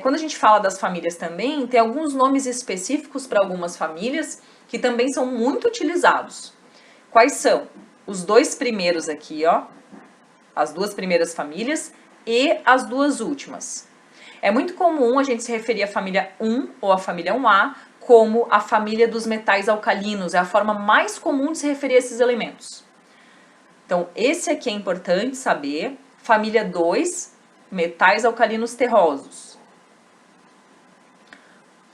quando a gente fala das famílias também, tem alguns nomes específicos para algumas famílias que também são muito utilizados. Quais são? Os dois primeiros aqui, ó, as duas primeiras famílias e as duas últimas. É muito comum a gente se referir à família 1 ou à família 1A como a família dos metais alcalinos, é a forma mais comum de se referir a esses elementos. Então, esse aqui é importante saber. Família 2, metais alcalinos terrosos.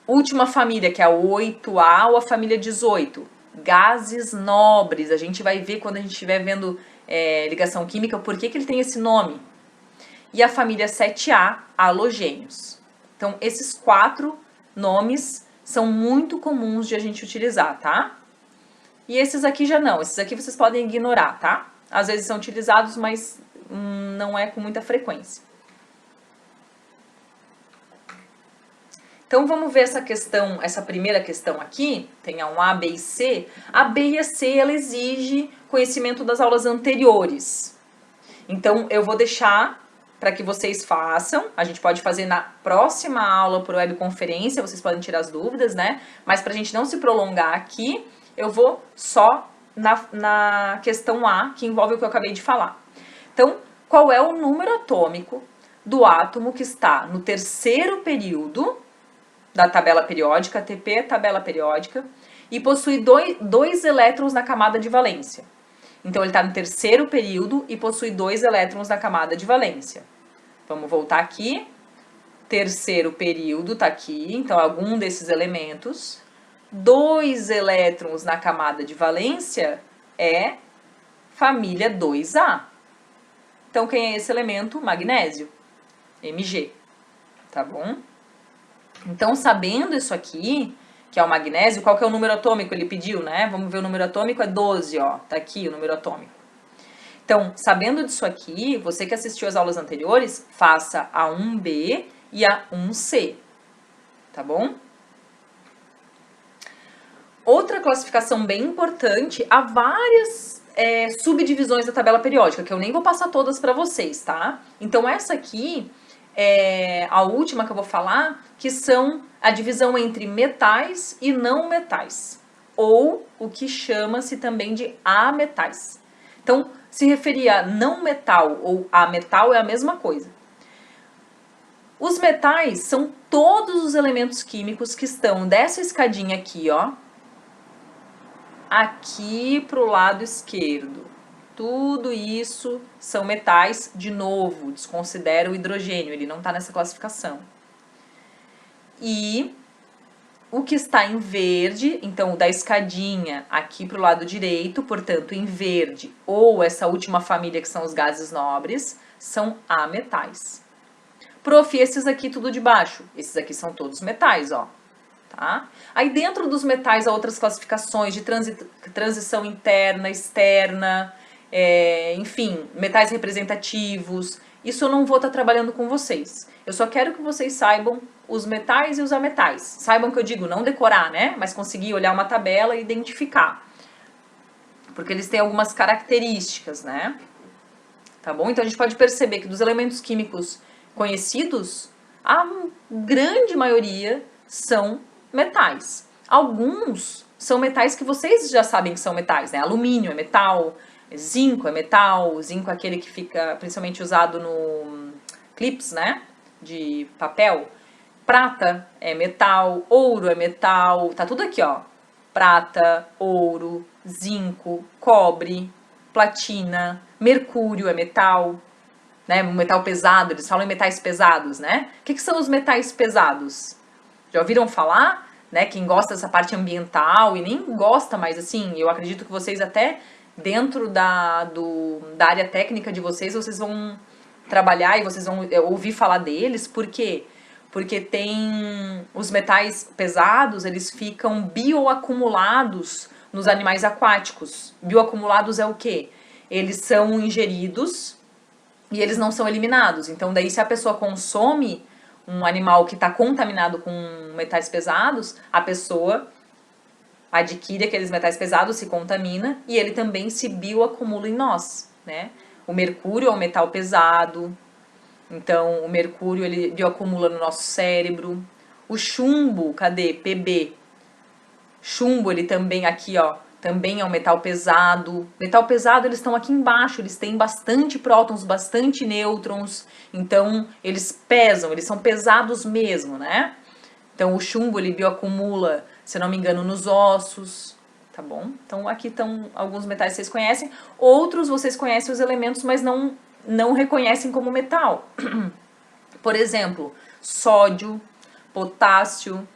Última família, que é a 8A ou a família 18, gases nobres. A gente vai ver quando a gente estiver vendo ligação química por que ele tem esse nome. E a família 7A, halogênios. Então, esses 4 nomes são muito comuns de a gente utilizar, tá? E esses aqui já não, esses aqui vocês podem ignorar, tá? Às vezes são utilizados, mas não é com muita frequência. Então vamos ver essa questão, essa primeira questão aqui, tem a 1A, B e C. A B e a C, ela exige conhecimento das aulas anteriores. Então eu vou deixar para que vocês façam, a gente pode fazer na próxima aula por webconferência, vocês podem tirar as dúvidas, né? Mas para a gente não se prolongar aqui, eu vou só na questão A, que envolve o que eu acabei de falar. Então, qual é o número atômico do átomo que está no terceiro período da tabela periódica, ATP é tabela periódica, e possui dois elétrons na camada de valência. Então, ele está no terceiro período e possui 2 elétrons na camada de valência. Vamos voltar aqui. Terceiro período está aqui, então algum desses elementos. 2 elétrons na camada de valência é família 2A. Então, quem é esse elemento? Magnésio, Mg, tá bom? Então, sabendo isso aqui, que é o magnésio, qual que é o número atômico? Ele pediu, né? Vamos ver o número atômico, é 12, ó, tá aqui o número atômico. Então, sabendo disso aqui, você que assistiu às aulas anteriores, faça a 1B e a 1C, tá bom? Outra classificação bem importante, há várias subdivisões da tabela periódica, que eu nem vou passar todas para vocês, tá? Então, essa aqui é a última que eu vou falar, que são a divisão entre metais e não metais, ou o que chama-se também de ametais. Então, se referir a não metal ou a metal é a mesma coisa. Os metais são todos os elementos químicos que estão dessa escadinha aqui, ó, aqui pro lado esquerdo. Tudo isso são metais, de novo, desconsidera o hidrogênio, ele não está nessa classificação. E o que está em verde, então da escadinha aqui para o lado direito, portanto em verde, ou essa última família que são os gases nobres, são ametais. Prof, esses aqui tudo de baixo, esses aqui são todos metais, ó. Tá? Aí dentro dos metais há outras classificações de transição interna, externa, enfim, metais representativos. Isso eu não vou estar trabalhando com vocês. Eu só quero que vocês saibam os metais e os ametais. Saibam que eu digo não decorar, né? Mas conseguir olhar uma tabela e identificar. Porque eles têm algumas características, né? Tá bom? Então a gente pode perceber que dos elementos químicos conhecidos, a grande maioria são metais. Alguns são metais que vocês já sabem que são metais, né? Alumínio é metal, zinco é aquele que fica principalmente usado no clips, né? De papel. Prata é metal, ouro é metal, tá tudo aqui, ó. Prata, ouro, zinco, cobre, platina, mercúrio é metal, né? Metal pesado, eles falam em metais pesados, né? O que são os metais pesados? Já ouviram falar? Né? Quem gosta dessa parte ambiental e nem gosta mais, assim, eu acredito que vocês até dentro da área técnica de vocês vão trabalhar e vocês vão ouvir falar deles, por quê? Porque tem os metais pesados, eles ficam bioacumulados nos animais aquáticos. Bioacumulados é o quê? Eles são ingeridos e eles não são eliminados. Então, daí, se a pessoa consome um animal que está contaminado com metais pesados, a pessoa adquire aqueles metais pesados, se contamina e ele também se bioacumula em nós, né? O mercúrio é um metal pesado, Então, o mercúrio, ele bioacumula no nosso cérebro. O chumbo, cadê? Pb. Chumbo, ele também aqui, ó, também é um metal pesado. Metal pesado, eles estão aqui embaixo, eles têm bastante prótons, bastante nêutrons. Então, eles pesam, eles são pesados mesmo, né? Então, o chumbo, ele bioacumula, se eu não me engano, nos ossos, tá bom? Então, aqui estão alguns metais que vocês conhecem. Outros, vocês conhecem os elementos, mas não reconhecem como metal. Por exemplo, sódio, potássio,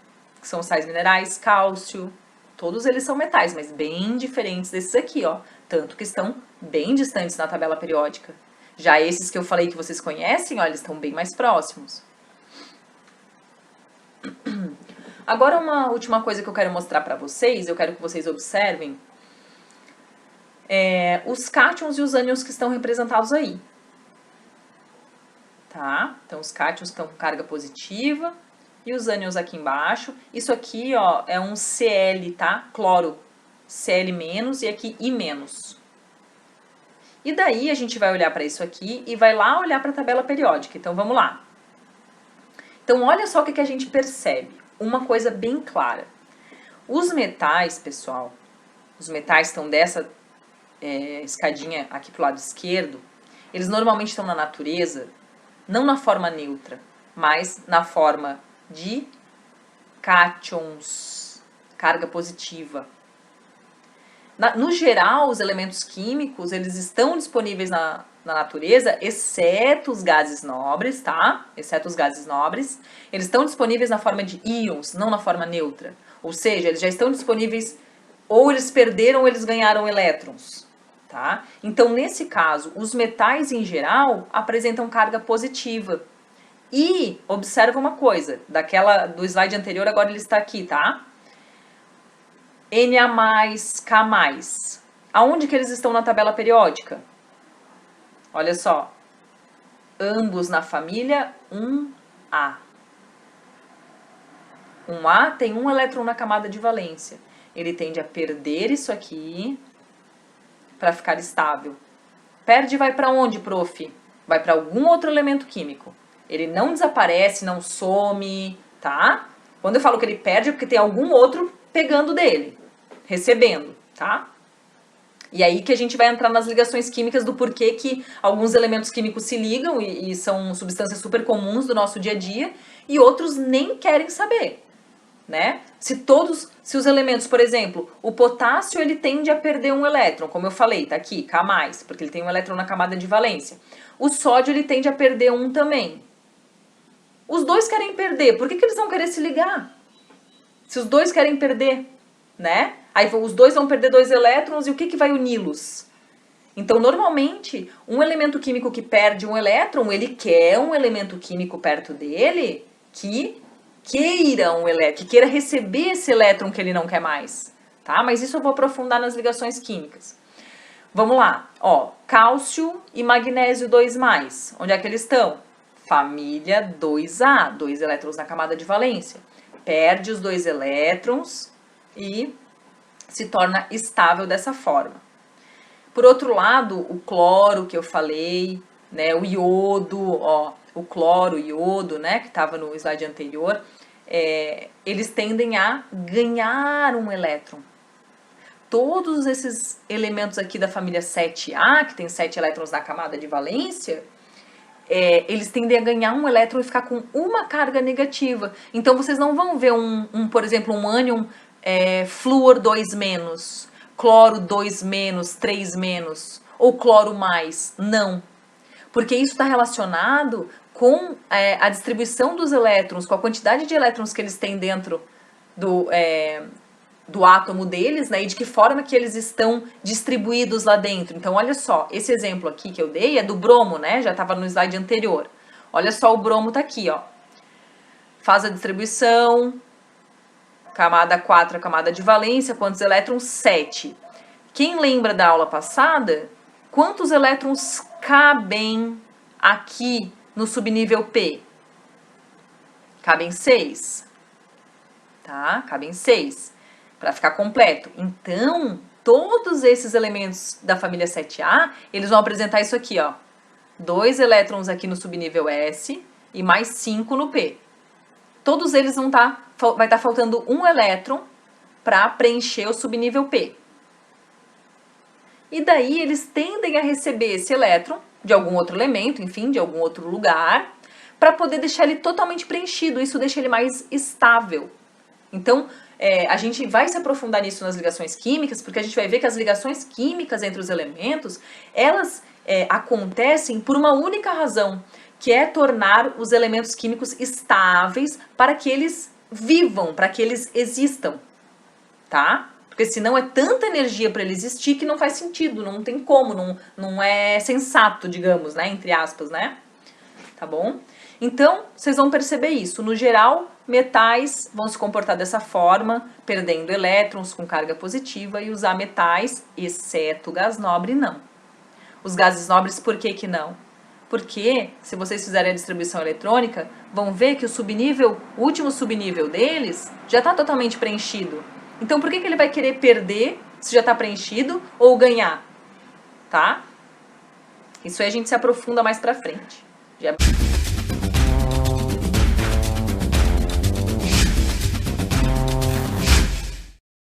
que são sais minerais, cálcio, todos eles são metais, mas bem diferentes desses aqui, ó. Tanto que estão bem distantes na tabela periódica. Já esses que eu falei que vocês conhecem, ó, eles estão bem mais próximos. Agora, uma última coisa que eu quero mostrar para vocês, eu quero que vocês observem, os cátions e os ânions que estão representados aí. Tá? Então, os cátions estão com carga positiva e os ânions aqui embaixo. Isso aqui, ó, é um Cl, tá? Cloro, Cl- e aqui I-. E daí a gente vai olhar para isso aqui e vai lá olhar para a tabela periódica. Então, vamos lá. Então, olha só o que a gente percebe. Uma coisa bem clara. Os metais, pessoal, os metais estão dessa escadinha aqui pro lado esquerdo, eles normalmente estão na natureza, não na forma neutra, mas na forma de cátions, carga positiva. No geral, os elementos químicos, eles estão disponíveis na natureza, exceto os gases nobres, tá? Exceto os gases nobres. Eles estão disponíveis na forma de íons, não na forma neutra. Ou seja, eles já estão disponíveis, ou eles perderam ou eles ganharam elétrons, tá? Então, nesse caso, os metais em geral apresentam carga positiva. E, observa uma coisa, do slide anterior, agora ele está aqui, tá? Na+, K+. Aonde que eles estão na tabela periódica? Olha só. Ambos na família 1A. 1A tem um elétron na camada de valência. Ele tende a perder isso aqui para ficar estável. Perde e vai para onde, prof? Vai para algum outro elemento químico. Ele não desaparece, não some, tá? Quando eu falo que ele perde é porque tem algum outro pegando dele, recebendo, tá? E aí que a gente vai entrar nas ligações químicas do porquê que alguns elementos químicos se ligam e são substâncias super comuns do nosso dia a dia e outros nem querem saber, né? Se os elementos, por exemplo, o potássio ele tende a perder um elétron, como eu falei, tá aqui, K+, porque ele tem um elétron na camada de valência. O sódio ele tende a perder um também. Os dois querem perder, por que eles vão querer se ligar? Se os dois querem perder, né? Aí os dois vão perder 2 elétrons e o que vai uni-los? Então, normalmente, um elemento químico que perde um elétron, ele quer um elemento químico perto dele que queira receber esse elétron que ele não quer mais, tá? Mas isso eu vou aprofundar nas ligações químicas. Vamos lá, ó, cálcio e magnésio 2+, onde é que eles estão? Família 2A, 2 elétrons na camada de valência. Perde os 2 elétrons e se torna estável dessa forma. Por outro lado, o cloro que eu falei, né, o iodo, ó, o cloro, o iodo, né, que estava no slide anterior, eles tendem a ganhar um elétron. Todos esses elementos aqui da família 7A, que tem 7 elétrons na camada de valência, eles tendem a ganhar um elétron e ficar com uma carga negativa. Então, vocês não vão ver por exemplo, um ânion flúor 2-, cloro 2-, 3-, ou cloro mais. Não. Porque isso está relacionado com a distribuição dos elétrons, com a quantidade de elétrons que eles têm dentro do átomo deles, né, e de que forma que eles estão distribuídos lá dentro. Então, olha só, esse exemplo aqui que eu dei é do bromo, né, já estava no slide anterior. Olha só, o bromo tá aqui, ó. Faz a distribuição, camada 4, a camada de valência, quantos elétrons? 7. Quem lembra da aula passada, quantos elétrons cabem aqui no subnível P? Cabem 6, tá? Cabem 6. Para ficar completo. Então, todos esses elementos da família 7A, eles vão apresentar isso aqui, ó. 2 elétrons aqui no subnível S e mais 5 no P. Todos eles vai estar faltando um elétron para preencher o subnível P. E daí eles tendem a receber esse elétron de algum outro elemento, enfim, de algum outro lugar, para poder deixar ele totalmente preenchido. Isso deixa ele mais estável. Então, a gente vai se aprofundar nisso nas ligações químicas, porque a gente vai ver que as ligações químicas entre os elementos, elas acontecem por uma única razão, que é tornar os elementos químicos estáveis para que eles vivam, para que eles existam, tá? Porque senão é tanta energia para ele existir que não faz sentido, não tem como, não é sensato, digamos, né, entre aspas, né? Tá bom? Então, vocês vão perceber isso. No geral, metais vão se comportar dessa forma, perdendo elétrons com carga positiva, e os ametais, exceto o gás nobre, não. Os gases nobres, por que que não? Porque, se vocês fizerem a distribuição eletrônica, vão ver que o último subnível deles já está totalmente preenchido. Então, por que que ele vai querer perder se já está preenchido ou ganhar? Tá? Isso aí a gente se aprofunda mais pra frente. Já...